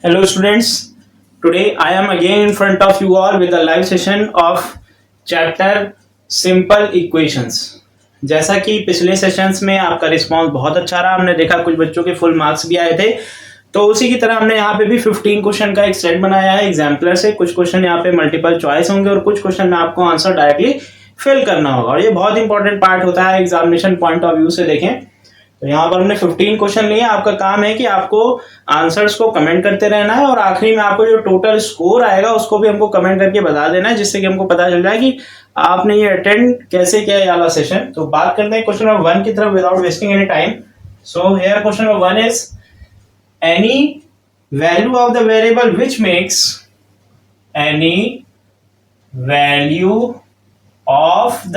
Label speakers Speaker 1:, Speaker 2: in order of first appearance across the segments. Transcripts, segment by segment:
Speaker 1: Hello students, today I am again in front of you all with a live session of chapter Simple Equations। जैसा कि पिछले sessions में आपका response बहुत अच्छा रहा, हमने देखा कुछ बच्चों के फुल मार्क्स भी आए थे, तो उसी की तरह हमने यहाँ पे भी 15 क्वेश्चन का एक सेट बनाया है एग्जाम्पलर से। कुछ क्वेश्चन यहाँ पे मल्टीपल चॉइस होंगे और कुछ क्वेश्चन में आपको आंसर डायरेक्टली फिल करना होगा, और ये बहुत इंपॉर्टेंट पार्ट होता है एग्जामिनेशन पॉइंट ऑफ व्यू से देखें तो यहाँ पर हमने 15 क्वेश्चन लिए। आपका काम है कि आपको आंसर्स को कमेंट करते रहना है और आखिरी में आपको जो टोटल स्कोर आएगा उसको भी हमको कमेंट करके बता देना है, जिससे कि हमको पता चल जाए कि आपने ये अटेंड कैसे किया ये वाला सेशन। तो बात करते हैं क्वेश्चन नंबर 1 की तरफ without wasting any time. So here question number 1 is any value of the variable which makes any value of the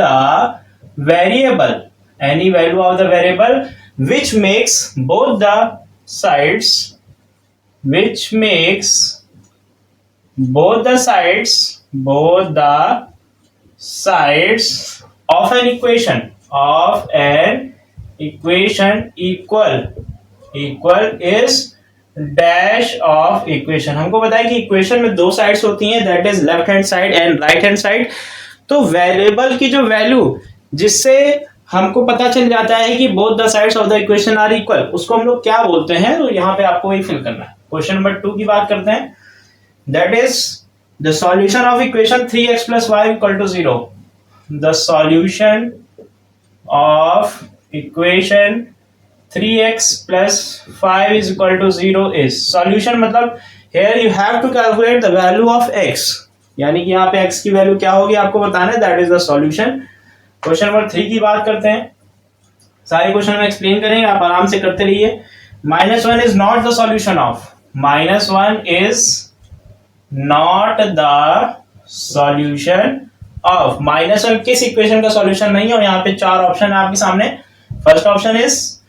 Speaker 1: variable any value of the variable which makes both the sides of an equation equal is dash of equation। हमको पता है कि equation में दो sides होती हैं, that is left hand side and right hand side. तो variable की जो वैल्यू जिससे हमको पता चल जाता है कि both the sides of the equation are equal, उसको हम लोग क्या बोलते हैं, तो यहाँ पे आपको वही फिल करना है। क्वेश्चन नंबर 2 की बात करते हैं, that is the solution of equation 3x + y = 0। The solution of equation 3x + 5 = 0 is, solution मतलब here you have to calculate the value of x, यानी कि यहाँ पे x की वैल्यू क्या होगी आपको बताना है, that is the solution. Question number 3 की बात करते हैं, सारे क्वेश्चन में एक्सप्लेन करेंगे, आप आराम से करते रहिए। -1 is not the solution of, -1 is not the solution of, -1 किस इक्वेशन का सॉल्यूशन नहीं है, और यहाँ पे 4 ऑप्शन है आपके सामने। First option is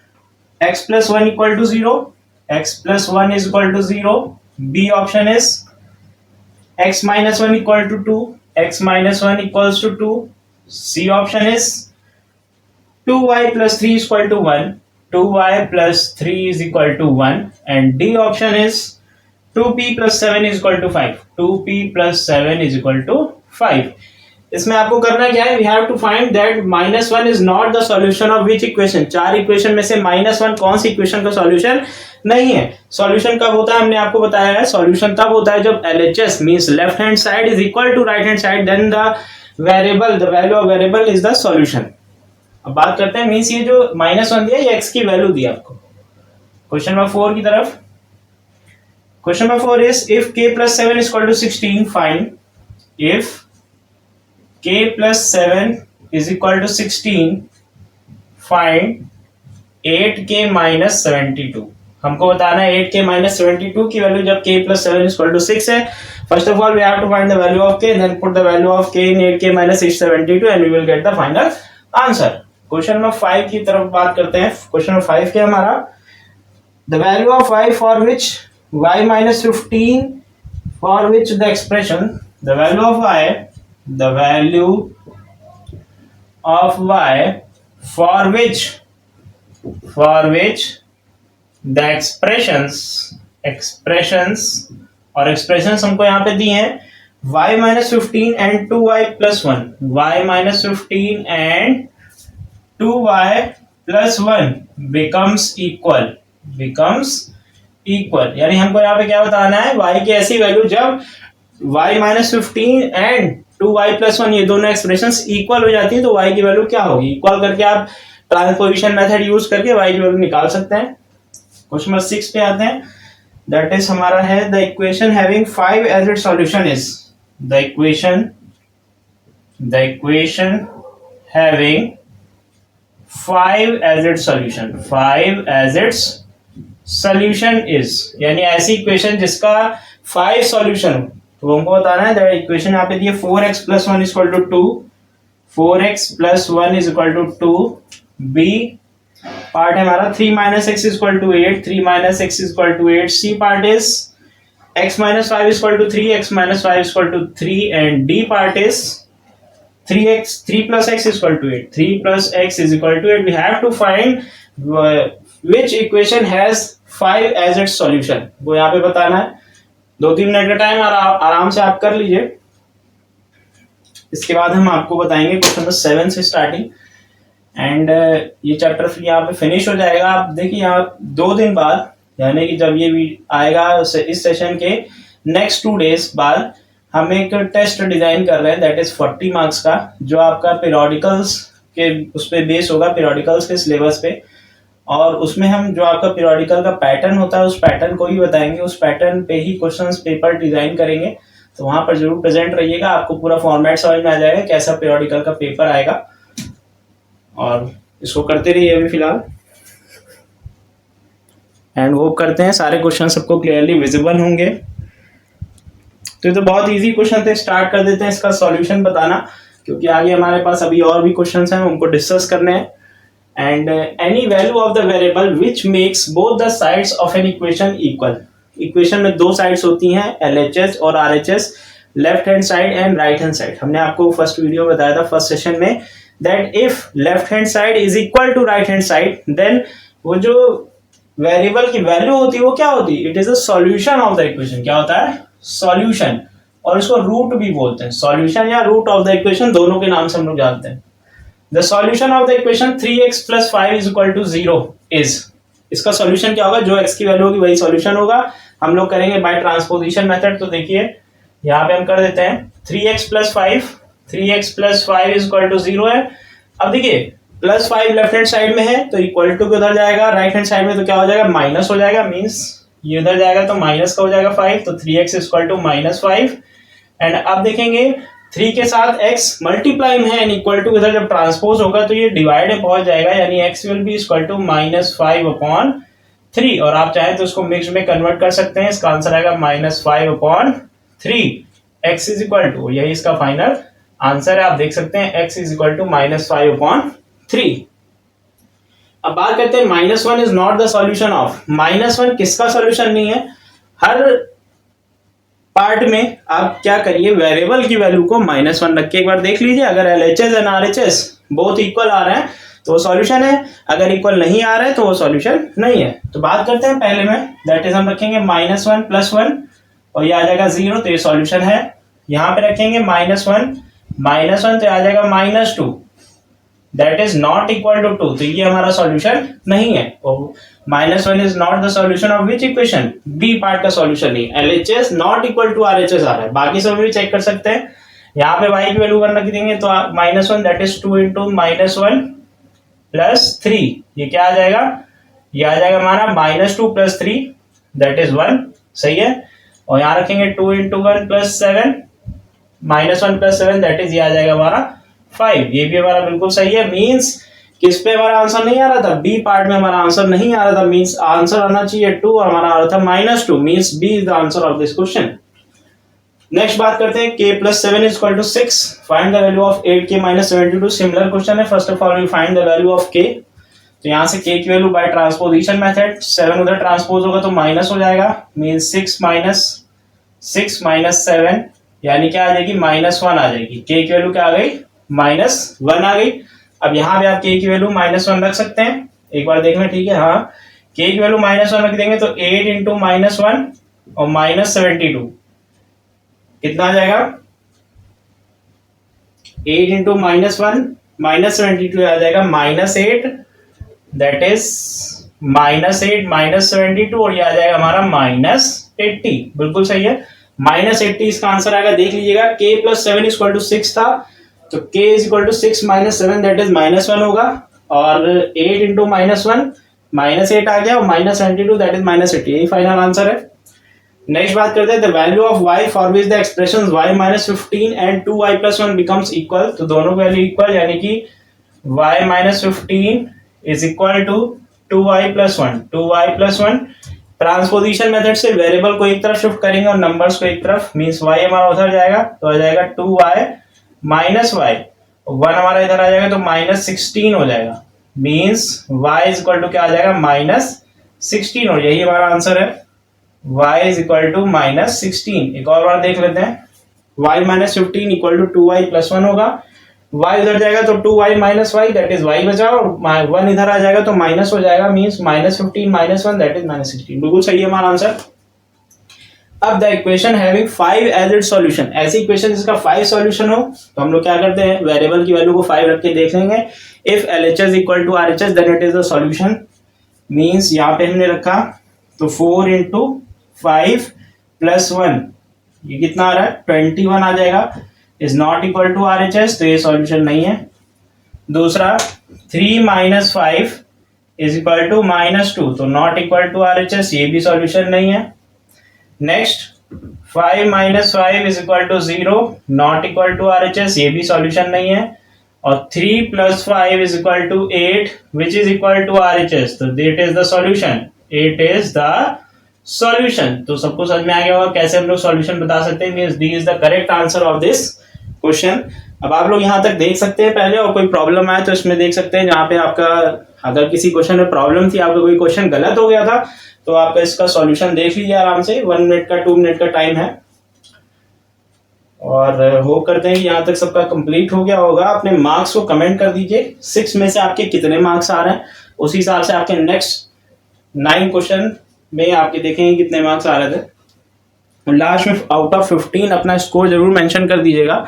Speaker 1: x + 1 = 0, x + 1 = 0। B option is x - 1 = 2, x - 1 = 2। C option is 2y + 3 = 1, 2y + 3 = 1, and D option is 2p + 7 = 5, 2p + 7 = 5। इसमें आपको करना क्या है, we have to find that -1 is not the solution of which equation। 4 equation में से -1 कौन सी equation का solution नहीं है। सॉल्यूशन कब होता है हमने आपको बताया है, सॉल्यूशन तब होता है जब LHS means left hand side is equal to right hand side, then the value of variable is the solution. अब बात करते हैं, मींस ये जो -1 दिया ये x की वैल्यू दी आपको। क्वेश्चन नंबर 4 की तरफ, question number 4 is if k + 7 = 16 find, if k + 7 = 16 find 8k - 72। हमको बताना है 8k - 72 की वैल्यू जब k + 7 = 6 है। First of all, we have to find the value of k, then put the value of k in 8k - 672 and we will get the final answer। Question number 5 की तरफ बात करते हैं। Question number 5 क्या हमारा, the value of y for which y - 15 for which the expression the value of y for which the expressions हमको यहाँ पे दी हैं y - 15 and 2y + 1, y - 15 and 2y + 1 becomes equal, यानी हमको यहाँ पे क्या बताना है, y की ऐसी वैल्यू जब y - 15 and 2y + 1 ये दोनों एक्सप्रेशंस इक्वल हो जाती है तो y की वैल्यू क्या होगी, इक्वल करके आप ट्रांसपोजिशन मेथड यूज करके y की वैल्यू निकाल सकते हैं। क्वेश्चन नंबर 6 पे आते हैं, दैट इज हमारा है the equation having 5 as its solution is, the equation having 5 as its solution is, यानी ऐसी इक्वेशन जिसका 5 सॉल्यूशन, तो हमको बताना है दैट इक्वेशन यहाँ पे दी है 4x + 1 = 2, 4x + 1 = 2। बी पार्ट है हमारा 3 - x = 8, 3 - x = 8। C part is x - 5 = 3, x - 5 = 3, and D part is 3 plus x is equal to 8. 3 plus x is equal to 8. We have to find which equation has 5 as its solution. वो यहाँ पे बताना है। 2-3 minute का time आराम से आप कर लीजिए। इसके बाद हम आपको बताएंगे क्वेश्चन नंबर 7 से स्टार्टिंग, एंड ये चैप्टर फिर यहाँ पे फिनिश हो जाएगा। आप देखिए यहाँ 2 दिन बाद, यानी कि जब ये आएगा इस सेशन के नेक्स्ट 2 डेज बाद, हम एक टेस्ट डिजाइन कर रहे हैं दैट इज 40 मार्क्स का, जो आपका पीरियोडिकल्स के उस पर बेस होगा, पीरियोडिकल्स के सिलेबस पे। और उसमें हम जो आपका पीरियोडिकल का पैटर्न होता है उस पैटर्न को ही बताएंगे, उस पैटर्न पे ही क्वेश्चंस पेपर डिजाइन करेंगे। तो वहां पर जरूर प्रेजेंट रहिएगा, आपको पूरा फॉर्मेट समझ में आ जाएगा कैसा पीरियोडिकल का पेपर आएगा, और इसको करते रहिए अभी फिलहाल। एंड होप करते हैं सारे क्वेश्चन सबको क्लियरली विजिबल होंगे। तो ये तो बहुत इजी क्वेश्चन थे, स्टार्ट कर देते हैं इसका सॉल्यूशन बताना, क्योंकि आगे हमारे पास अभी और भी क्वेश्चंस हैं, उनको डिस्कस करने हैं। And any value of the variable which makes both the sides of an equation equal. Equation में 2 साइड्स होती हैं, LHS और RHS, left hand side and right hand side. हमने आपको फर्स्ट वीडियो में बताया था फर्स्ट सेशन में that if left hand side is equal to right hand side, then वो जो वेरिएबल की वैल्यू होती है वो क्या होती है, it is a solution of the equation. क्या होता है, सॉल्यूशन, और इसको रूट भी बोलते हैं। सॉल्यूशन या रूट ऑफ द इक्वेशन दोनों के नाम से हम लोग जानते हैं। The solution of the equation 3x + 5 = 0 is, इसका सॉल्यूशन क्या होगा, जो x की वैल्यू होगी वही सॉल्यूशन होगा। हम लोग करेंगे बाय ट्रांसपोजिशन मेथड। तो देखिए यहाँ पे हम कर देते हैं 3x + 5, 3x + 5 = 0 है। अब देखिए +5 लेफ्ट हैंड साइड में है तो इक्वल टू उधर जाएगा, राइट हैंड साइड में तो क्या हो जाएगा, माइनस हो जाएगा, मींस ये उधर जाएगा तो माइनस का हो जाएगा 5, तो 3x = -5। एंड अब देखेंगे 3 के साथ x मल्टीप्लाई में है एंड इक्वल टू इधर जब ट्रांसपोज होगा तो ये डिवाइड में पहुंच जाएगा, यानी x will be equal to -5/3। और आप चाहे तो उसको मिक्स में कन्वर्ट कर सकते हैं, इसका आंसर आएगा -5/3। x इज इक्वल टू, यही इसका फाइनल आंसर है। आप देख सकते हैं x इज इक्वल टू -5/3। अब बात करते हैं -1 is not the solution of. -1 किसका सॉल्यूशन नहीं है। हर पार्ट में आप क्या करिए, वेरिएबल की वैल्यू को -1 रख के एक बार देख लीजिए। अगर LHS and RHS both equal आ रहे हैं तो वो सॉल्यूशन है, अगर इक्वल नहीं आ रहे हैं तो वो सॉल्यूशन नहीं है। तो बात करते हैं पहले में, दैट इज हम रखेंगे -1 + 1 और ये आ जाएगा 0, तो ये सॉल्यूशन है। यहाँ पे रखेंगे -1 तो आ जाएगा -2, that is not equal to 2, तो ये हमारा सॉल्यूशन नहीं है। -1 is not the solution of which equation, B part का सॉल्यूशन नहीं। LHS not equal to RHS आ रहा है, बाकी सब भी चेक कर सकते हैं। यहाँ पे y की वैल्यू 1 रख देंगे तो -1 दैट इज 2 × -1 + 3, ये क्या आ जाएगा, ये आ जाएगा हमारा -2 + 3 दैट इज 1, सही है। और यहाँ रखेंगे 2 × 1 + 7, -1 + 7 दैट इज ये आ जाएगा हमारा 5, ये भी हमारा बिल्कुल सही है। मींस किस पे हमारा आंसर नहीं आ रहा था, बी पार्ट में हमारा आंसर नहीं आ रहा था, मींस आंसर आना चाहिए 2 और हमारा आ रहा था -2, means B is the answer of this question. Next बात करते हैं k + 7 = 6, find the value of 8k - 72। Similar question है। First of all we find the value of k, तो यहाँ से k की वैल्यू बाय ट्रांसपोजिशन मेथड, 7 उधर transpose होगा तो माइनस हो जाएगा, मींस 6 - 7 यानी क्या आ जाएगी, -1 आ जाएगी। k की वैल्यू क्या आ गई, -1 आ गई। अब यहाँ पे आप k की वैल्यू -1 रख सकते हैं, एक बार देखना, ठीक है। हाँ, k की वैल्यू -1 रख देंगे तो 8 × -1 और -72 कितना आ जाएगा, 8 × -1 -72 आ जाएगा -8, दैट इज -8 -72 और ये आ जाएगा हमारा -80, बिल्कुल सही है। -80 इसका आंसर आएगा, देख लीजिएगा। k + 7 = 6 था, तो k = 6 - 7 दैट इज -1 होगा, और 8 × -1 -8 आ गया और -72 दैट इज -80, यही फाइनल आंसर है। नेक्स्ट बात करते हैं the value of y for which the expression y - 15 and 2y + 1 becomes equal. तो दोनों वैल्यू इक्वल, यानी कि y - 15 is equal to 2y + 1, 2y + 1। Transposition method से वेरिएबल को एक तरफ शिफ्ट करेंगे और नंबर्स को एक तरफ, मींस y हमारा उधर जाएगा तो आ जाएगा 2y - y, 1 हमारा इधर आ जाएगा तो -16 हो जाएगा, means y is equal to क्या आ जाएगा, -16, और यही हमारा आंसर है, y इज इक्वल टू -16। एक और बार देख लेते हैं, y - 15 इक्वल टू 2y + 1 होगा, y उधर जाएगा तो 2y - y that is y बचा, और 1 इधर आ जाएगा तो माइनस हो जाएगा, मींस -15 - 1 दैट इज -16, बिल्कुल सही है हमारा आंसर। अब the equation having 5 as its solution, ऐसी इक्वेशन जिसका 5 सॉल्यूशन हो तो हम लोग क्या करते हैं, वेरिएबल की वैल्यू को 5 रख के देख लेंगे. If LHS equal to RHS then it is the solution. Means यहाँ पे हमने रखा तो 4 इंटू 5 प्लस 1 ये कितना आ रहा है 21 आ जाएगा. Is not equal to RHS तो ये सॉल्यूशन नहीं है. दूसरा 3 माइनस 5 इज इक्वल टू -2 तो नॉट इक्वल टू RHS, ये भी सॉल्यूशन नहीं है. Next 5 minus 5 is equal to 0 not equal to RHS, ये भी सॉल्यूशन नहीं है. और 3 plus 5 is equal to 8 which is equal to RHS तो that is the solution. It is the solution. तो सबको समझ में आ गया होगा कैसे हम लोग सॉल्यूशन बता सकते हैं. Means D is the correct answer of this question. अब आप लोग यहाँ तक देख सकते हैं पहले, और कोई प्रॉब्लम आए तो इसमें देख सकते हैं जहाँ पे आपका अगर किसी क्वेश्चन में प्रॉब्लम थी, आपका कोई क्वेश्चन गलत हो गया था तो आप इसका सॉल्यूशन देख लीजिए आराम से. 1 मिनट का 2 मिनट का टाइम है. और होप करते हैं कि यहाँ तक सबका कंप्लीट हो गया होगा. अपने मार्क्स को कमेंट कर दीजिए 6 में से आपके कितने मार्क्स आ रहे हैं, उसी हिसाब से आपके नेक्स्ट 9 क्वेश्चन में आपके देखेंगे कितने मार्क्स आ रहे थे. लास्ट में आउट ऑफ 15 अपना स्कोर जरूर मेंशन कर दीजिएगा.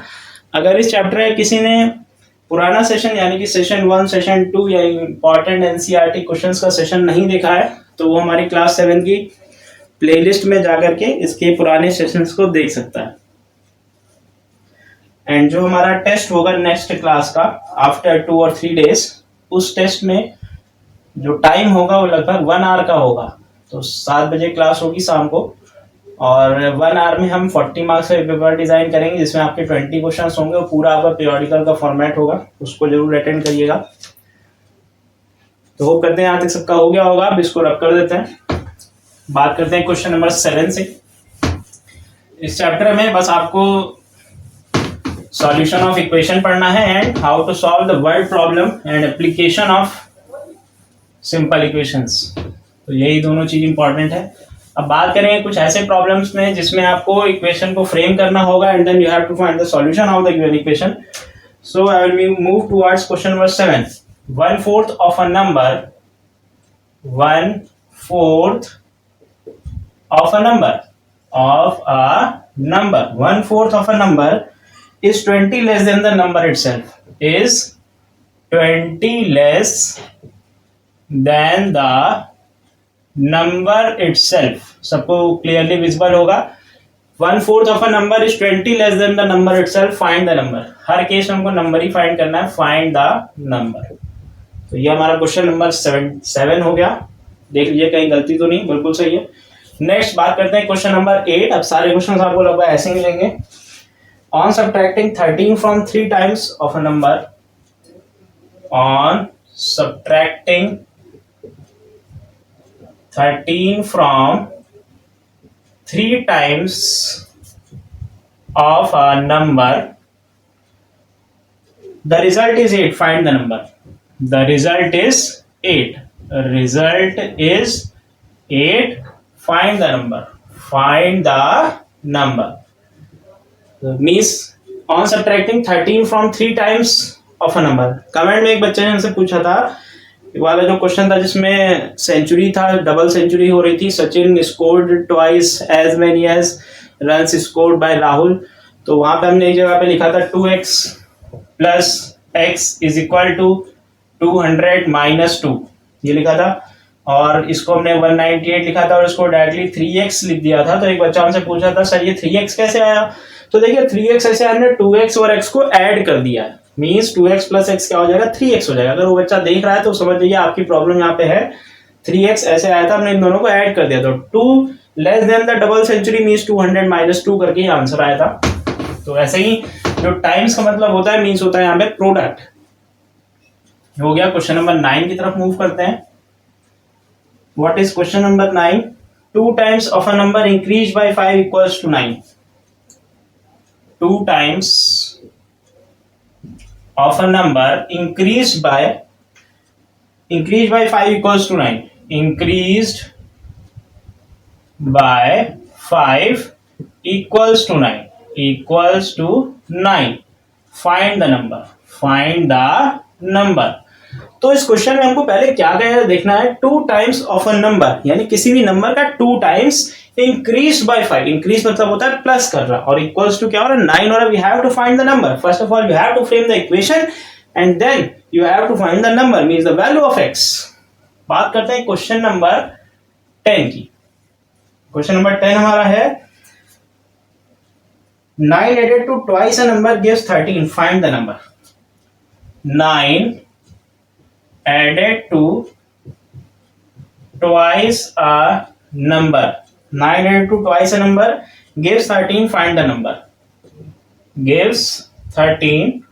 Speaker 1: अगर इस चैप्टर में किसी ने पुराना सेशन यानी कि सेशन 1 सेशन 2 या इंपॉर्टेंट NCERT क्वेश्चंस का सेशन नहीं देखा है तो वो हमारी क्लास 7 की प्लेलिस्ट में जाकर के इसके पुराने सेशंस को देख सकता है. एंड जो हमारा टेस्ट होगा नेक्स्ट क्लास का आफ्टर 2 और 3 डेज, उस टेस्ट में जो टाइम होगा वो लगभग 1 आवर का होगा. तो 7 बजे क्लास होगी शाम को, और 1 आवर में हम 40 मार्क्स का पेपर डिजाइन करेंगे जिसमें आपके 20 क्वेश्चन होंगे. पूरा आपका पीरियोडिकल का फॉर्मेट होगा, उसको जरूर अटेंड करिएगा. तो होप करते हैं यहाँ तक सबका हो गया होगा. अब इसको रब कर देते हैं. बात करते हैं क्वेश्चन नंबर 7 से. इस चैप्टर में बस आपको सॉल्यूशन ऑफ इक्वेशन पढ़ना है and how to solve the word problem and application of simple equations. तो यही दोनों चीज इंपॉर्टेंट है. अब बात करेंगे कुछ ऐसे प्रॉब्लम्स में जिसमें आपको इक्वेशन को फ्रेम करना होगा and then you have to find the solution of the given equation. So I will move towards question number 7. 1/4 of a number 1/4 of a number 1/4 of a number is 20 less than the number itself. Is 20 less than the number itself. सबको clearly visible होगा. 1/4 of a number is 20 less than the number itself. Find the number. Her case में हमको number ही find करना है. Find the number. तो ये हमारा question number 7 हो गया. देख लीजिए कहीं गलती तो नहीं, बिल्कुल सही है. नेक्स्ट बात करते हैं क्वेश्चन नंबर 8. अब सारे क्वेश्चन आपको लगभग ऐसे मिलेंगे. On subtracting 13 from 3 times of a number, on subtracting 13 from 3 times of a number, the result is 8. Find the number. The result is 8. Result is 8. Find the number. Find the number. Means on subtracting 13 from 3 times of a number. Comment में एक बच्चे ने हमसे पूछा था, वाला जो question था जिसमें सेंचुरी था, डबल सेंचुरी हो रही थी. Sachin scored twice as many as runs scored by Rahul. तो वहां पे हमने एक जगह पे लिखा था 2x plus x is equal to 200 minus 2, ये लिखा था. और इसको हमने 198 लिखा था और इसको डायरेक्टली 3x लिख दिया था. तो एक बच्चा हमसे पूछा था सर ये 3x कैसे आया. तो देखिए 3x ऐसे हमने 2x और x को ऐड कर दिया है. मींस 2x प्लस x क्या हो जाएगा 3x हो जाएगा. अगर वो बच्चा देख रहा है तो समझ जाइए आपकी प्रॉब्लम यहाँ पे है. 3x ऐसे आया था, हमने इन दोनों को ऐड कर दिया. तो 2 less than the double century means 200 minus 2 करके ही आंसर आया था. तो ऐसे ही जो टाइम्स का मतलब होता है मींस होता है यहाँ पे प्रोडक्ट. हो गया. क्वेश्चन नंबर 9 की तरफ मूव करते हैं. What is question number 9? 2 times of a number increased by 5 equals to 9. 2 times of a number increased by 5 equals to 9. Increased by 5 equals to 9. Equals to 9. Find the number. Find the number. तो इस question में हमको पहले क्या देखना है. 2 times of a number यानी किसी भी नंबर का 2 टाइम्स इंक्रीज बाय 5, इंक्रीज मतलब होता है प्लस कर रहा, और इक्वल्स टू क्या हो रहा है 9 हो रहा है। We have to find the number, first of all you have to frame the equation and then you have to find the number means the value of x। बात करते हैं क्वेश्चन नंबर 10 की। क्वेश्चन नंबर 10 हमारा है 9 added to twice a number gives 13, find the number। 9 added to twice a number, 9 added to twice a number gives 13, find the number, gives 13,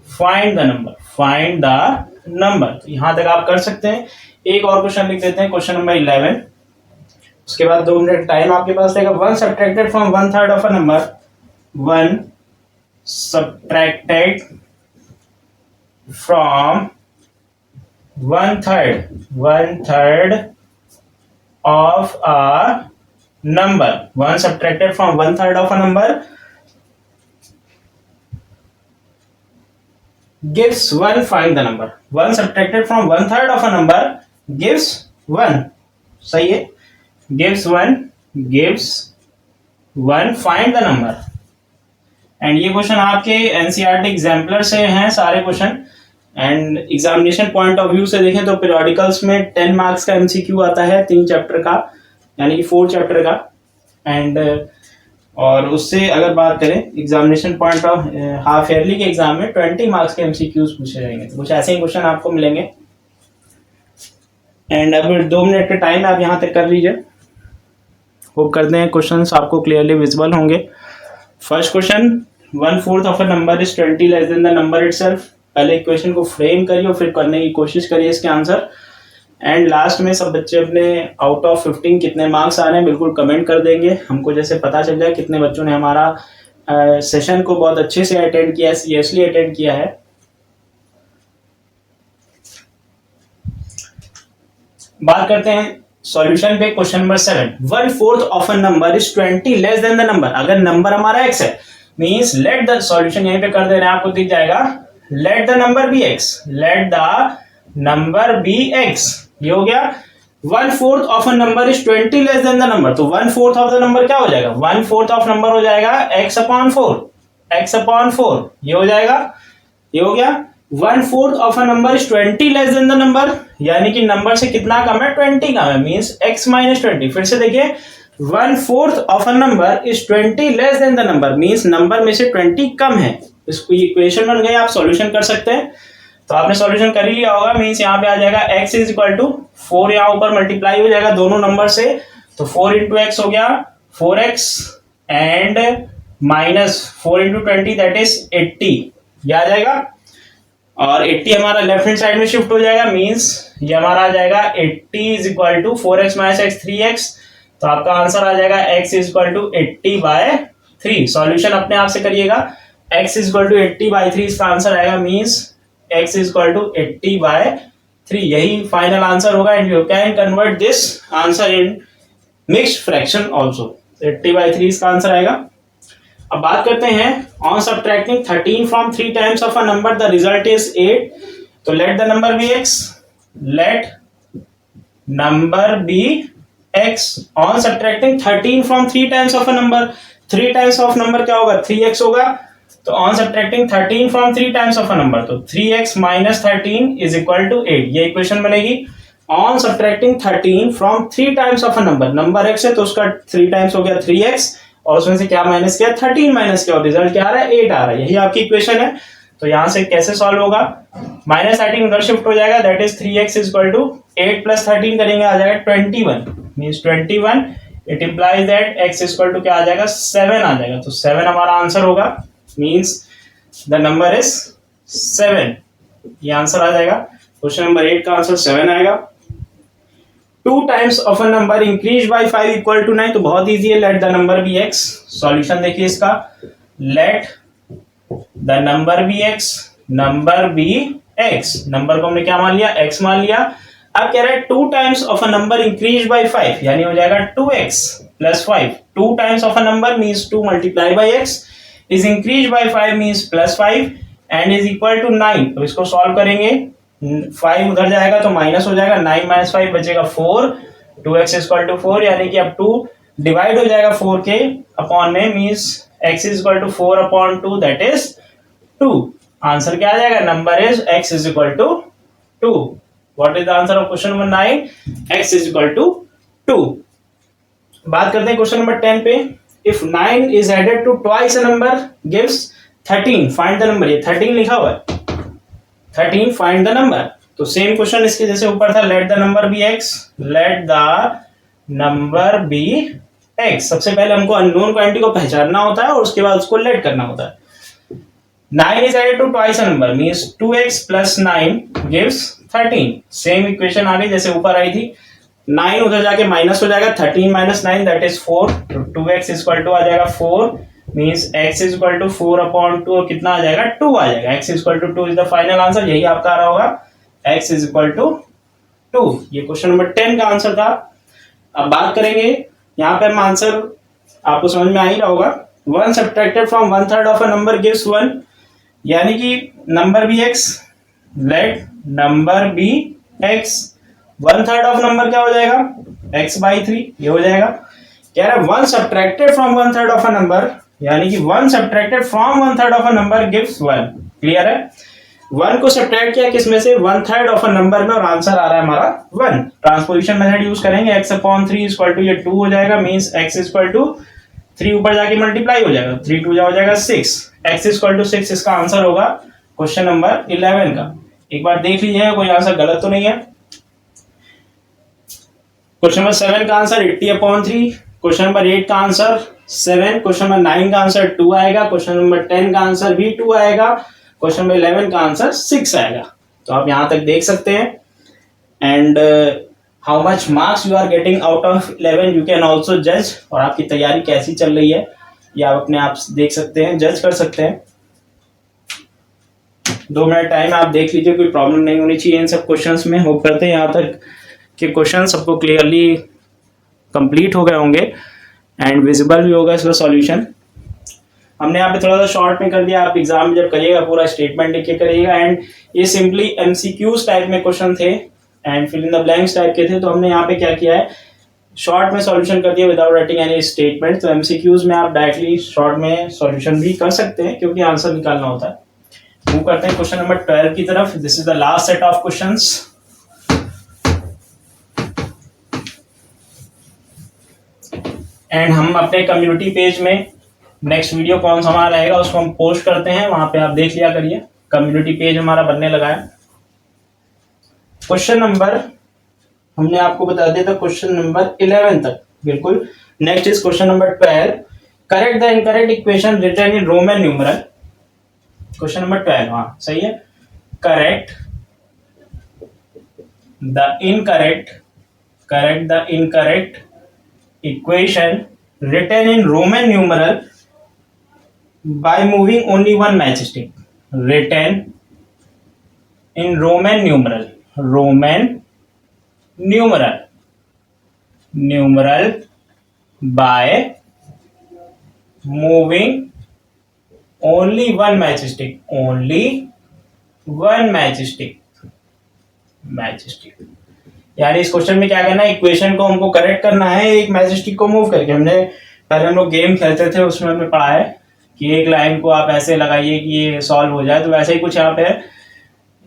Speaker 1: find the number, find the number। तो यहां तक आप कर सकते हैं। एक और क्वेश्चन लिख देते हैं, क्वेश्चन नंबर 11। उसके बाद 2 मिनट टाइम आपके पास रहेगा। 1 subtracted from 1/3 of a number, 1 subtracted from 1/3 of a number, 1 subtracted from 1/3 of a number gives 1, find the number। 1 subtracted from 1/3 of a number gives 1, सही है, gives 1, find the number। And ये question आपके NCERT exemplar से हैं सारे question. And examination point of view से देखें तो पीरियोडिकल्स में 10 मार्क्स का एमसीक्यू आता है 3 चैप्टर का, यानी कि 4 चैप्टर का। एंड और उससे अगर बात करें examination point of half yearly के एग्जाम में 20 मार्क्स के एमसीक्यूज पूछे जाएंगे। तो कुछ ऐसे ही क्वेश्चन आपको मिलेंगे। एंड अब 2 मिनट का टाइम आप यहाँ तक कर लीजिए। होप करते हैं क्वेश्चन आपको क्लियरली विजिबल होंगे। First question, 1/4 of a number is 20 less than the number itself. पहले इक्वेशन को फ्रेम करिए और फिर करने की कोशिश करिए इसके आंसर। एंड लास्ट में सब बच्चे अपने आउट ऑफ 15 कितने मार्क्स आ रहे हैं बिल्कुल कमेंट कर देंगे, हमको जैसे पता चल जाए कितने बच्चों ने हमारा सेशन को बहुत अच्छे से अटेंड किया है, सीरियसली अटेंड किया है। बात करते हैं सॉल्यूशन पे। Question number 7, 1/4 of a number is 20 less than the number. अगर नंबर हमारा x है मींस लेट द सॉल्यूशन यहीं पे कर दे रहे हैं, आपको दिख जाएगा let the number be x, let the number be x। ये हो गया 1/4 of a number is 20 less than the number. तो 1/4 ऑफ द नंबर क्या हो जाएगा, 1/4 ऑफ नंबर हो जाएगा x/4, x/4। ये हो जाएगा, ये हो गया 1/4 of a number is 20 less than the number, यानी कि नंबर से कितना कम है, 20 कम है, मींस x - 20। फिर से देखिए 1/4 of a number is 20 less than the number, means number में से 20 कम है। इसको इक्वेशन बन गई, आप सॉल्यूशन कर सकते हैं। तो आपने सॉल्यूशन कर ही लिया होगा, मींस यहाँ पे आ जाएगा x इज इक्वल टू 4, यहाँ ऊपर मल्टीप्लाई हो जाएगा दोनों नंबर से, तो 4 इंटू एक्स हो गया 4x and minus 4 into 20 that is 80, ये आ जाएगा। और 80 हमारा लेफ्ट हैंड साइड में शिफ्ट हो जाएगा, मींस ये हमारा आ जाएगा 80 is equal to 4x minus x 3x। तो आपका आंसर आ जाएगा x is equal to 80/3। Solution अपने आप से करिएगा, x इज इक्वल टू 80/3 इसका आंसर आएगा, means x is equal to 80/3, यही फाइनल आंसर होगा। And you can convert this answer in mixed fraction also. 80/3 इसका आंसर आएगा। अब बात करते हैं on subtracting 13 from 3 times of a number the result is 8। तो let the number be x, late number be x on subtracting 13 from 3 times of a number. 3 times of number क्या होगा, 3x होगा। तो on subtracting 13 from 3 times of a number, तो 3x minus 13 is equal to 8, ये equation बनेगी। On subtracting 13 from 3 times of a number, number x है तो उसका 3 टाइम्स हो गया 3x, और उसमें से क्या माइनस किया, 13 माइनस किया, और रिजल्ट क्या आ रहा है, 8 आ रहा है। यही आपकी इक्वेशन है। तो यहां से कैसे सॉल्व होगा, माइनस 13 उधर शिफ्ट हो जाएगा, that is 3x is equal to 8 plus 13 करेंगे आ जाएगा 21, means 21। It implies that x is equal to क्या आ जाएगा, 7 आ जाएगा। तो 7 हमारा आंसर होगा, मींस द नंबर इज 7, ये आंसर आ जाएगा। क्वेश्चन नंबर 8 का आंसर 7 आएगा। 2 times of a number increase by 5 equal to 9। तो बहुत इजी है, let the number be x। Solution देखिए इसका, let the number be x, number be x, number को हमने क्या मान लिया, x मान लिया। अब कह रहा है 2 times of a number increase by 5, यानी हो जाएगा 2x plus 5। 2 times of a number means 2 multiply by x is increase by 5 means plus 5 and is equal to 9। तो इसको सॉल्व करेंगे, 5 उधर जाएगा तो माइनस हो जाएगा, 9 माइनस 5 बचेगा 4, 2x इक्वल टू 4, यानी कि अब 2 डिवाइड हो जाएगा 4 के अपॉन में, means x is equal to 4/2 that is 2। Answer क्या आ जाएगा? Number is x is equal to 2। What is the answer of question number 9? x is equal to 2। बात करते हैं क्वेश्चन नंबर 10 पे। If 9 is added to twice a number gives 13, find the number. ये 13 लिखा हुआ है, 13 फाइंड द नंबर। तो same question इसके जैसे ऊपर था, let the number be x, let the number be x। सबसे पहले हमको अननोन क्वांटिटी को पहचानना होता है और उसके बाद उसको लेट करना होता है। 9 is added to twice a number means 2x plus 9 gives 13। Same equation आ गई जैसे ऊपर आई थी, 9 उधर जाके माइनस हो जाएगा, 13 minus 9 that is 4, तो 2x इक्वल टू आ जाएगा 4 means x is equal to 4/2 और कितना आ जाएगा? 2 आ जाएगा। x equal to 2 is the final answer, यही आपका आ रहा होगा, x इज इक्वल टू 2। ये क्वेश्चन नंबर 10 का आंसर था। अब बात करेंगे यहाँ पे हम आंसर, आपको समझ में आ ही रहा होगा। 1 subtracted from 1/3 of a number gives 1, यानी कि number be x, late number be x। 1/3 of number क्या हो जाएगा? x/3 ये हो जाएगा। कह रहा है 1 subtracted from 1/3 of a number, यानी कि 1 subtracted from 1/3 of a number gives 1। Clear है? 1 को सब्ट्रैक्ट किया किसमें से? 1/3 ऑफ अ नंबर में, और आंसर आ रहा है हमारा 1। ट्रांसपोजिशन मेथड यूज करेंगे, x/3 इक्वल टू ये 2 हो जाएगा, मींस x इक्वल टू 3 ऊपर जाके मल्टीप्लाई हो जाएगा, 3 2 हो जाएगा 6, x इक्वल टू 6 इसका आंसर होगा क्वेश्चन नंबर 11 का। एक बार देख लीजिएगा कोई आंसर गलत तो नहीं है। क्वेश्चन नंबर 7 का आंसर 80/3, क्वेश्चन नंबर 8 का आंसर 7, क्वेश्चन नंबर 9 का आंसर 2 आएगा, क्वेश्चन नंबर 10 का आंसर भी 2 आएगा, क्वेश्चन नंबर 11 का आंसर 6 आएगा। तो आप यहां तक देख सकते हैं। And how much marks you are getting out of 11 you can also जज, और आपकी तैयारी कैसी चल रही है ये आप अपने आप देख सकते हैं, जज कर सकते हैं। 2 मिनट टाइम आप देख लीजिए, कोई प्रॉब्लम नहीं होनी चाहिए इन सब क्वेश्चंस में। होप करते हैं यहाँ तक कि क्वेश्चन सबको क्लियरली कंप्लीट हो गए होंगे एंड विजिबल भी होगा इसका सॉल्यूशन। हमने यहाँ पे थोड़ा सा शॉर्ट में कर दिया, आप एग्जाम में जब करिएगा पूरा स्टेटमेंट लिख के करिएगा। एंड ये सिंपली एमसीक्यूज टाइप में क्वेश्चन थे and fill in the blanks type के थे, तो हमने यहाँ पे क्या किया है, शॉर्ट में सॉल्यूशन कर दिया विदाउट राइटिंग एनी स्टेटमेंट। तो एमसीक्यूज में आप डायरेक्टली शॉर्ट में सॉल्यूशन भी कर सकते हैं क्योंकि आंसर निकालना होता है। मूव करते हैं क्वेश्चन नंबर 12 की तरफ। This is the last set of questions. And हम अपने कम्युनिटी पेज में नेक्स्ट वीडियो कौन सा हमारा रहेगा उसको हम पोस्ट करते हैं, वहां पे आप देख लिया करिए। कम्युनिटी पेज हमारा बनने लगा है। क्वेश्चन नंबर हमने आपको बता दिया था क्वेश्चन नंबर 11 तक, बिल्कुल। Next is question number 12, correct the incorrect equation written in Roman numeral. Question number 12, हाँ सही है। Correct the incorrect equation written in Roman numeral by moving only one matchstick. Written in Roman numeral by moving only one matchstick. यानी इस question में क्या करना है, equation को हमको करेक्ट करना है एक मैजिस्टिक को मूव करके। हमने पहले हम लोग गेम खेलते थे, उसमें हमने पढ़ा है कि एक लाइन को आप ऐसे लगाइए कि ये सॉल्व हो जाए। तो वैसे ही कुछ यहाँ पे है,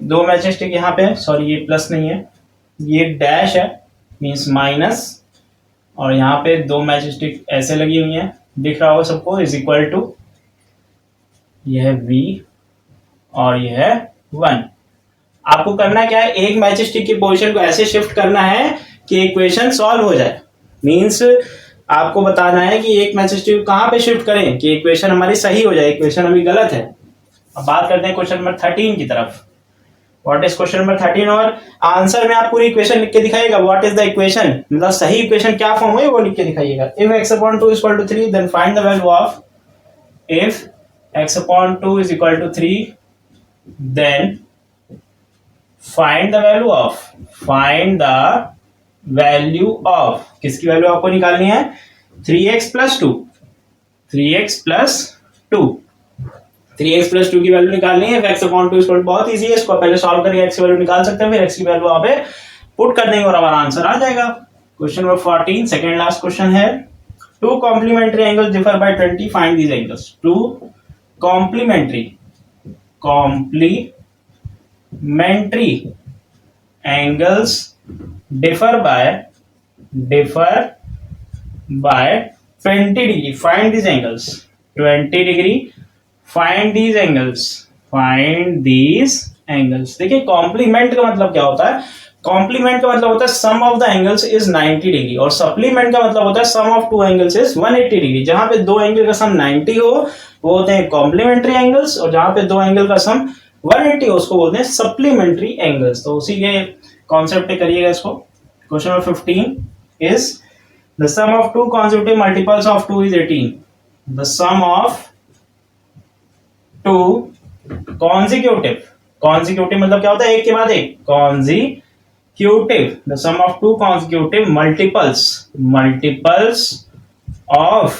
Speaker 1: 2 मैजिस्टिक यहाँ पे, सॉरी ये प्लस नहीं है, ये डैश है मीन्स माइनस, और यहाँ पे 2 मैजिस्टिक ऐसे लगी हुई है, दिख रहा होगा सबको, इज इक्वल टू यह है v और यह है 1। आपको करना क्या है, एक मैचस्टिक की पोजीशन को ऐसे शिफ्ट करना है कि इक्वेशन सॉल्व हो जाए। मींस आपको बताना है कि एक मैचस्टिक को कहां पे शिफ्ट करें कि इक्वेशन हमारी सही हो जाए, इक्वेशन अभी गलत है। अब बात करते हैं क्वेश्चन नंबर 13 की तरफ। व्हाट इज क्वेश्चन नंबर 13, और आंसर में आप पूरी इक्वेशन लिख के दिखाइएगा। व्हाट इज द इक्वेशन, मतलब सही इक्वेशन क्या फॉर्म है वो लिख के दिखाइएगा। If x/2 equal to 3 then find the value of, if x/2 is equal to 3 then find the value of, किसकी वैल्यू आपको निकालनी है, 3x प्लस 2 की वैल्यू निकालनी है। x/2 बहुत इजी है, इसको पहले सॉल्व करके x की वैल्यू निकाल सकते हैं, फिर x की वैल्यू वहां पे पुट कर देंगे और हमारा आंसर आ जाएगा। Question number 14 second last question है। two complementary angles differ by 20, find these angles. Two complementary angles differ by 20 degree. Find these angles. 20 degree. Find these angles. देखिए कॉम्प्लीमेंट का मतलब क्या होता है? कॉम्प्लीमेंट का मतलब होता है sum of the angles is 90 degree और सप्लीमेंट का मतलब होता है sum of two angles is 180 degree. जहां पे दो एंगल का सम 90 हो वो होते हैं कॉम्प्लीमेंट्री एंगल्स और जहां पे दो एंगल का सम 180 हो उसको बोलते हैं सप्लीमेंट्री एंगल्स. तो उसी के कॉन्सेप्ट पे करिएगा इसको. Question number 15 is the sum of two consecutive multiples of 2 is 18. The sum of two consecutive मतलब क्या होता है? एक के बाद एक. Consecutive. The sum of two consecutive multiples of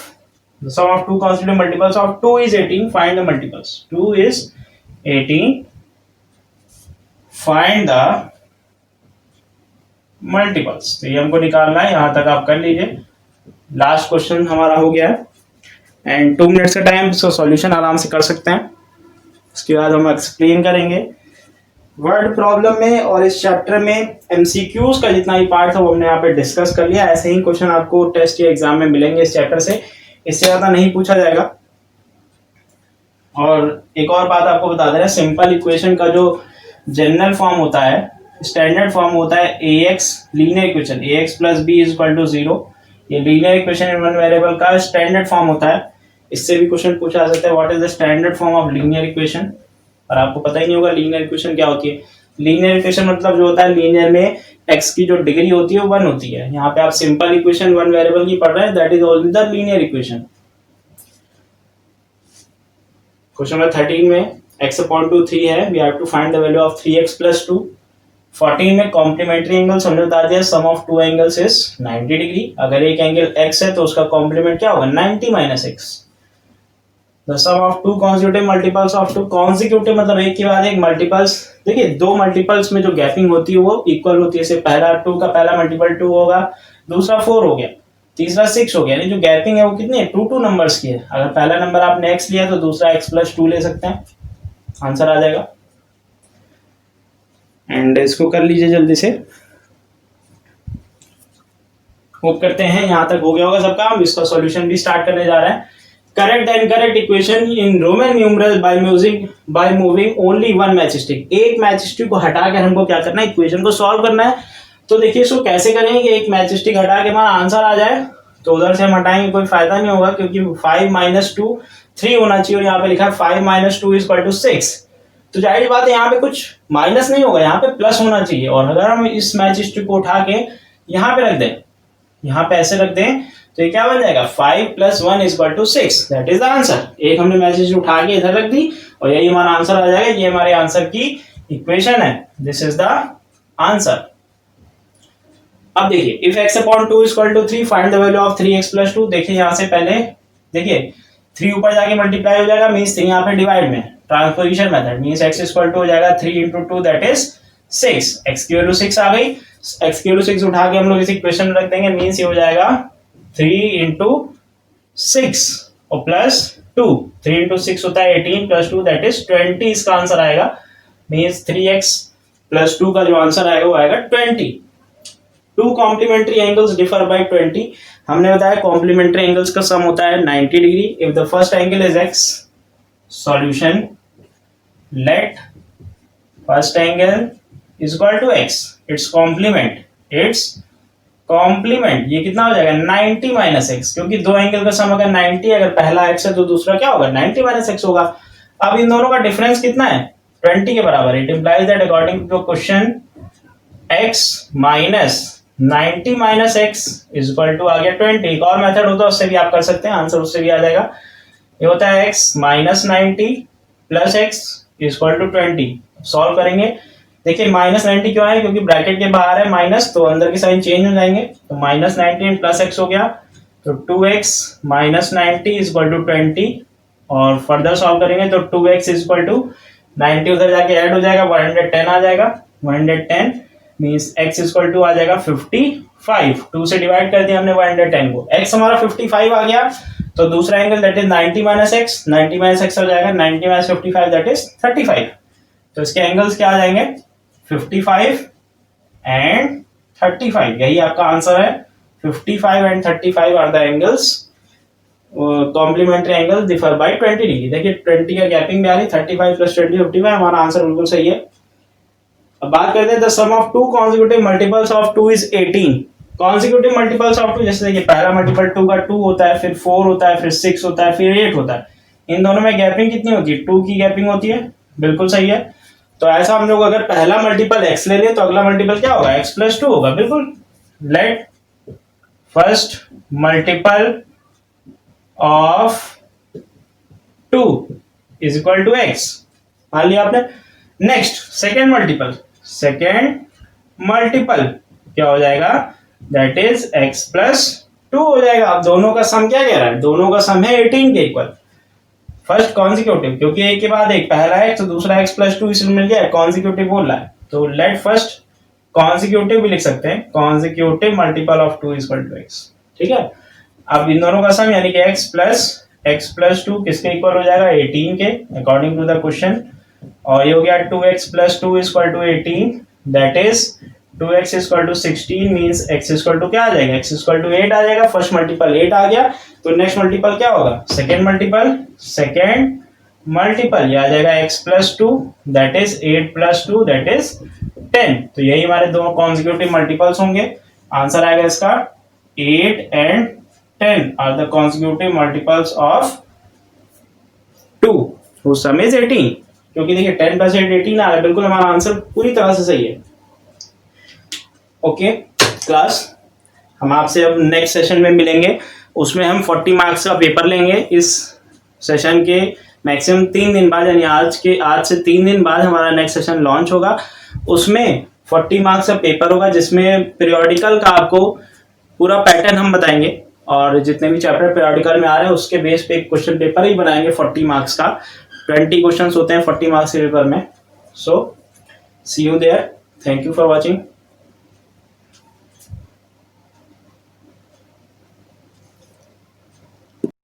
Speaker 1: the sum of two consecutive multiples of 2 is 18. Find the multiples. 2 is 18. Find the multiples. तो ये हमको निकालना है. यहां तक आप कर लीजिए. लास्ट क्वेश्चन हमारा हो गया है एंड 2 मिनट्स का टाइम, इसका सॉल्यूशन आराम से कर सकते हैं. उसके बाद हम एक्सप्लेन करेंगे वर्ड प्रॉब्लम में और इस चैप्टर में एमसीक्यूज का जितना भी पार्ट था वो हमने यहाँ पे डिस्कस कर लिया. ऐसे ही क्वेश्चन आपको टेस्ट या एग्जाम में मिलेंगे इस चैप्टर से. इससे ज्यादा नहीं पूछा जाएगा. और एक और बात आपको बता दे रहे हैं, सिंपल इक्वेशन का जो जनरल फॉर्म होता है, स्टैंडर्ड फॉर्म होता है ax linear equation, ax plus b is equal to 0. ये linear equation in one variable का स्टैंडर्ड फॉर्म होता है. इससे भी क्वेश्चन पूछा जा सकता है what is the standard form of linear equation. और आपको पता ही नहीं होगा लीनियर इक्वेशन क्या होती है. लीनियर इक्वेशन मतलब जो होता है लीनियर में x की जो डिग्री होती है वो 1 होती है. यहाँ पे आप सिंपल इक्वेशन वन वेरिएबल की पढ़ रहे हैं, that is only the linear equation. Question number 13 में x अपॉन 2 3 है. We have to find the value of 3x plus 2. 14 में कॉम्प्लीमेंट्री एंगल्स हमने बता दिया sum of two angles is 90 degree. अगर एक एंगल x है तो उसका कॉम्प्लीमेंट क्या होगा? 90 minus x. The sum of two consecutive multiples of two. Consecutive मतलब एक के बाद एक मल्टीपल्स. देखिए दो मल्टीपल्स में जो गैपिंग होती है वो इक्वल होती है. जैसे पहला 2 का पहला मल्टीपल 2 होगा, दूसरा 4 हो गया, तीसरा 6 हो गया. यानी जो गैपिंग है वो कितनी है? 2 नंबर्स की है. अगर पहला नंबर आपने x लिया तो दूसरा x प्लस 2 ले सकते हैं. आंसर आ जाएगा. एंड इसको कर लीजिए जल्दी से. होप करते हैं यहां तक हो गया होगा सबका. हम इसका सॉल्यूशन भी स्टार्ट करने जा रहे हैं. Correct the incorrect equation in Roman numerals by moving only one match stick. एक मैच स्टिक को हटाकर हमको क्या करना है? इक्वेशन को सॉल्व करना है. तो देखिए इसको कैसे करेंगे कि एक मैच स्टिक हटा के हमारा आंसर आ जाए. तो उधर से हम हटाएंगे कोई फायदा नहीं होगा क्योंकि 5 माइनस 2 3 होना चाहिए और यहाँ पे लिखा है 5 माइनस 2 इज इक्वल टू 6. तो जाहिर बात है यहाँ पे कुछ माइनस नहीं होगा, यहाँ पे प्लस होना चाहिए. और अगर हम इस मैच स्टिक को उठा के यहाँ पे रख दें, यहाँ पे ऐसे रख दें तो ये क्या बन जाएगा? 5 plus 1 is equal to 6. That is the answer. एक हमने मैच स्टिक उठा के इधर रख दी और यही हमारा आंसर आ जाएगा. ये हमारे आंसर की इक्वेशन है. This is the answer. अब देखिए if x upon 2 is equal to 3 find the value of 3x plus 2. देखिए यहाँ से पहले देखिए 3 ऊपर जाके मल्टीप्लाई हो जाएगा, मीन्स 3 यहाँ पे डिवाइड में transposition method, means x equal to हो जाएगा 3 into 2 दैट इज 6. x की वैल्यू 6 आ गई. x की वैल्यू 6 उठा के हम लोग इस इक्वेशन में रख देंगे, मींस ये हो जाएगा 3 into 6 और प्लस 2. 3 into 6 होता है 18 प्लस 2 दैट इज 20. इसका आंसर आएगा. मींस 3x प्लस 2 का जो आंसर आएगा वो आएगा 20. Two complementary angles differ by 20. हमने बताया कॉम्प्लीमेंट्री एंगल्स का सम होता है 90 degree. If the first angle is x, solution let first angle is equal to x, its complement ये कितना हो जाएगा? 90 माइनस x. क्योंकि दो एंगल का सम अगर 90, अगर पहला x है तो दूसरा क्या होगा? 90 माइनस x होगा. अब इन दोनों का डिफरेंस कितना है? 20 के बराबर. It implies that according to question x minus 90 minus x is equal to आ गया 20. एक और मेथड होता है उससे भी आप कर सकते हैं, आंसर उससे भी आ जाएगा. ये होता है x minus 90 plus x equal to 20. Solve करेंगे. देखिए माइनस 90 क्यों है? क्योंकि ब्रैकेट के बाहर है माइनस, तो अंदर के साइन चेंज हो जाएंगे. तो माइनस 90 प्लस x हो गया तो 2x माइनस 90 इक्वल टू 20. और फर्दर सॉल्व करेंगे तो 2x इक्वल टू 90 उधर जाके ऐड हो जाएगा, 110 आ जाएगा. 110 मीन्स x इक्वल टू आ जाएगा 55, 2 से डिवाइड कर दिया हमने 110 को, x हमारा 55 आ गया, तो दूसरा angle that is 90 minus x, 90 minus x हो जाएगा 90 माइनस 55 दैट इज 35। तो इसके एंगल्स क्या आ जाएंगे 55 एंड 35, यही आपका आंसर है। 55 and 35 are the angles, complementary angle differ by 20 degree. देखिए 20 का गैपिंग भी आ रही, 35 प्लस 20 55, हमारा आंसर बिल्कुल सही है। अब बात करते हैं the sum of two consecutive multiples of 2 is 18। Consecutive multiples of 2, जैसे देखिए पहला मल्टीपल 2 का 2 होता है, फिर 4 होता है, फिर 6 होता है, फिर 8 होता है। इन दोनों में गैपिंग कितनी होती है, 2 की गैपिंग होती है, बिल्कुल सही है। तो ऐसा हम लोग अगर पहला मल्टीपल x ले लें तो अगला मल्टीपल क्या होगा, x प्लस 2 होगा, बिल्कुल। Let first multiple of 2 is equal to x, मान लिया आपने। नेक्स्ट सेकेंड मल्टीपल क्या हो जाएगा, दैट इज x प्लस 2 हो जाएगा। अब दोनों का सम क्या कह रहा है, दोनों का सम है 18 के इक्वल। फर्स्ट कॉन्जिक्यूटिव, क्योंकि एक के बाद एक, पहला x तो दूसरा x प्लस 2 इसमें मिल गया, कॉन्जिक्यूटिव बोल रहा है, तो लेट फर्स्ट कॉन्जिक्यूटिव भी लिख सकते हैं, consecutive multiple of 2 is equal to x, ठीक है। अब इन दोनों का सम यानी कि x प्लस 2 किसके इक्वल हो जाएगा, 18 के, अकॉर्डिंग टू द क्वेश्चन। और ये हो गया 2x plus 2 is equal to 18, that is 2x is equal to 16, means x is equal to क्या आ जाएगा, x इज इक्वल टू 8 आ जाएगा। फर्स्ट मल्टीपल 8 आ गया, तो नेक्स्ट मल्टीपल क्या होगा, सेकेंड मल्टीपल ये आ जाएगा x plus 2, that is 8 plus 2 that is 10। तो यही हमारे दोनों कॉन्जिक्यूटिव मल्टीपल्स होंगे। आंसर आएगा इसका 8 and 10 are the consecutive multiples of 2 whose sum is 18, क्योंकि देखिए 10 प्लस 8 18 आ रहा है, बिल्कुल हमारा आंसर पूरी तरह से सही है। ओके क्लास, हम आपसे अब नेक्स्ट सेशन में मिलेंगे, उसमें हम 40 मार्क्स का पेपर लेंगे। इस सेशन के मैक्सिमम 3 दिन बाद, यानी आज से 3 दिन बाद हमारा नेक्स्ट सेशन लॉन्च होगा। उसमें 40 मार्क्स का पेपर होगा, जिसमें पीरियोडिकल का आपको पूरा पैटर्न हम बताएंगे, और जितने भी चैप्टर पीरियोडिकल में आ रहे हैं उसके बेस पे एक क्वेश्चन पेपर ही बनाएंगे 40 मार्क्स का। 20 क्वेश्चन होते हैं 40 मार्क्स के पेपर में। So see you there, thank you for watching.